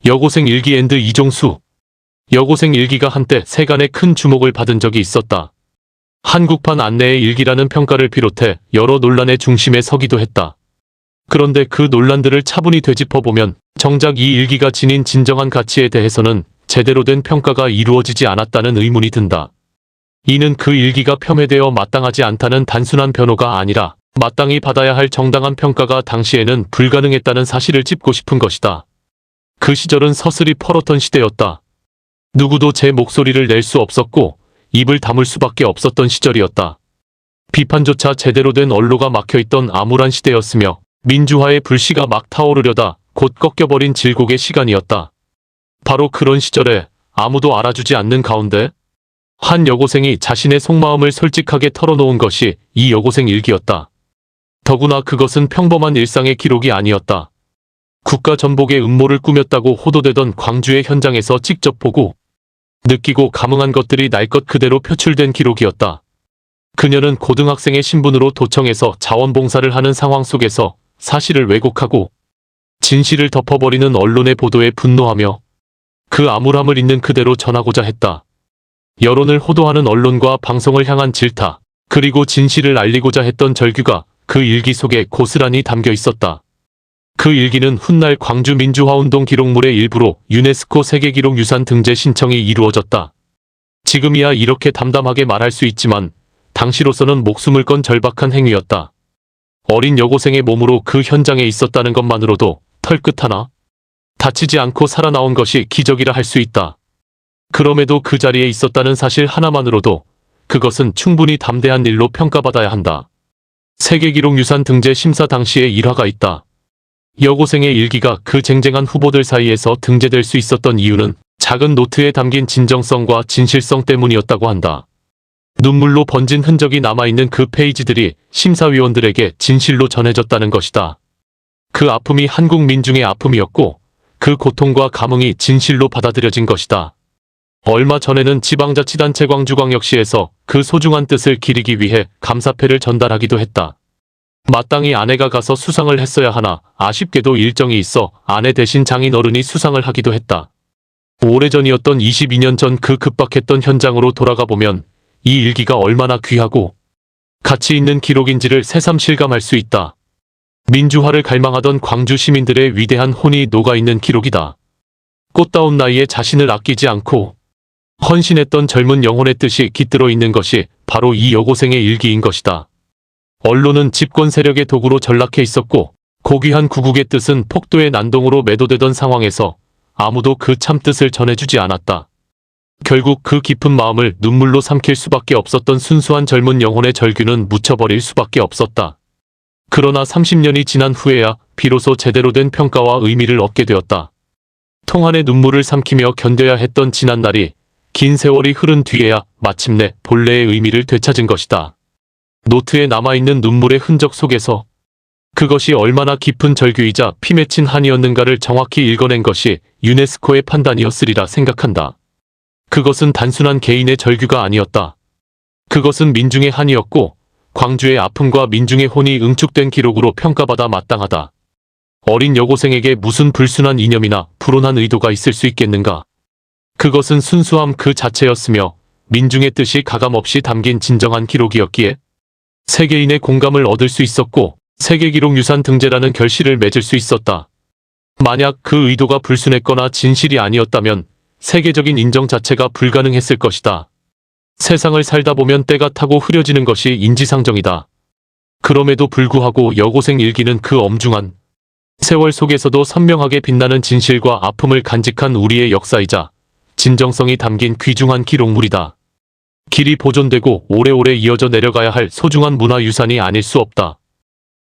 여고생 일기 앤드 이종수. 여고생 일기가 한때 세간의 큰 주목을 받은 적이 있었다. 한국판 안내의 일기라는 평가를 비롯해 여러 논란의 중심에 서기도 했다. 그런데 그 논란들을 차분히 되짚어보면 정작 이 일기가 지닌 진정한 가치에 대해서는 제대로 된 평가가 이루어지지 않았다는 의문이 든다. 이는 그 일기가 폄훼되어 마땅하지 않다는 단순한 변호가 아니라 마땅히 받아야 할 정당한 평가가 당시에는 불가능했다는 사실을 짚고 싶은 것이다. 그 시절은 서슬이 펄었던 시대였다. 누구도 제 목소리를 낼 수 없었고 입을 다물 수밖에 없었던 시절이었다. 비판조차 제대로 된 언로가 막혀있던 암울한 시대였으며 민주화의 불씨가 막 타오르려다 곧 꺾여버린 질곡의 시간이었다. 바로 그런 시절에 아무도 알아주지 않는 가운데 한 여고생이 자신의 속마음을 솔직하게 털어놓은 것이 이 여고생 일기였다. 더구나 그것은 평범한 일상의 기록이 아니었다. 국가 전복의 음모를 꾸몄다고 호도되던 광주의 현장에서 직접 보고 느끼고 감흥한 것들이 날 것 그대로 표출된 기록이었다. 그녀는 고등학생의 신분으로 도청에서 자원봉사를 하는 상황 속에서 사실을 왜곡하고 진실을 덮어버리는 언론의 보도에 분노하며 그 암울함을 있는 그대로 전하고자 했다. 여론을 호도하는 언론과 방송을 향한 질타, 그리고 진실을 알리고자 했던 절규가 그 일기 속에 고스란히 담겨 있었다. 그 일기는 훗날 광주 민주화운동 기록물의 일부로 유네스코 세계기록유산 등재 신청이 이루어졌다. 지금이야 이렇게 담담하게 말할 수 있지만 당시로서는 목숨을 건 절박한 행위였다. 어린 여고생의 몸으로 그 현장에 있었다는 것만으로도 털끝 하나 다치지 않고 살아나온 것이 기적이라 할 수 있다. 그럼에도 그 자리에 있었다는 사실 하나만으로도 그것은 충분히 담대한 일로 평가받아야 한다. 세계기록유산 등재 심사 당시에 일화가 있다. 여고생의 일기가 그 쟁쟁한 후보들 사이에서 등재될 수 있었던 이유는 작은 노트에 담긴 진정성과 진실성 때문이었다고 한다. 눈물로 번진 흔적이 남아있는 그 페이지들이 심사위원들에게 진실로 전해졌다는 것이다. 그 아픔이 한국 민중의 아픔이었고 그 고통과 감흥이 진실로 받아들여진 것이다. 얼마 전에는 지방자치단체 광주광역시에서 그 소중한 뜻을 기리기 위해 감사패를 전달하기도 했다. 마땅히 아내가 가서 수상을 했어야 하나 아쉽게도 일정이 있어 아내 대신 장인어른이 수상을 하기도 했다. 오래전이었던 22년 전 그 급박했던 현장으로 돌아가 보면 이 일기가 얼마나 귀하고 가치 있는 기록인지를 새삼 실감할 수 있다. 민주화를 갈망하던 광주 시민들의 위대한 혼이 녹아있는 기록이다. 꽃다운 나이에 자신을 아끼지 않고 헌신했던 젊은 영혼의 뜻이 깃들어 있는 것이 바로 이 여고생의 일기인 것이다. 언론은 집권 세력의 도구로 전락해 있었고 고귀한 구국의 뜻은 폭도의 난동으로 매도되던 상황에서 아무도 그 참뜻을 전해주지 않았다. 결국 그 깊은 마음을 눈물로 삼킬 수밖에 없었던 순수한 젊은 영혼의 절규는 묻혀버릴 수밖에 없었다. 그러나 30년이 지난 후에야 비로소 제대로 된 평가와 의미를 얻게 되었다. 통한의 눈물을 삼키며 견뎌야 했던 지난날이 긴 세월이 흐른 뒤에야 마침내 본래의 의미를 되찾은 것이다. 노트에 남아있는 눈물의 흔적 속에서 그것이 얼마나 깊은 절규이자 피 맺힌 한이었는가를 정확히 읽어낸 것이 유네스코의 판단이었으리라 생각한다. 그것은 단순한 개인의 절규가 아니었다. 그것은 민중의 한이었고 광주의 아픔과 민중의 혼이 응축된 기록으로 평가받아 마땅하다. 어린 여고생에게 무슨 불순한 이념이나 불온한 의도가 있을 수 있겠는가? 그것은 순수함 그 자체였으며 민중의 뜻이 가감없이 담긴 진정한 기록이었기에 세계인의 공감을 얻을 수 있었고 세계기록유산 등재라는 결실을 맺을 수 있었다. 만약 그 의도가 불순했거나 진실이 아니었다면 세계적인 인정 자체가 불가능했을 것이다. 세상을 살다 보면 때가 타고 흐려지는 것이 인지상정이다. 그럼에도 불구하고 여고생 일기는 그 엄중한 세월 속에서도 선명하게 빛나는 진실과 아픔을 간직한 우리의 역사이자 진정성이 담긴 귀중한 기록물이다. 길이 보존되고 오래오래 이어져 내려가야 할 소중한 문화유산이 아닐 수 없다.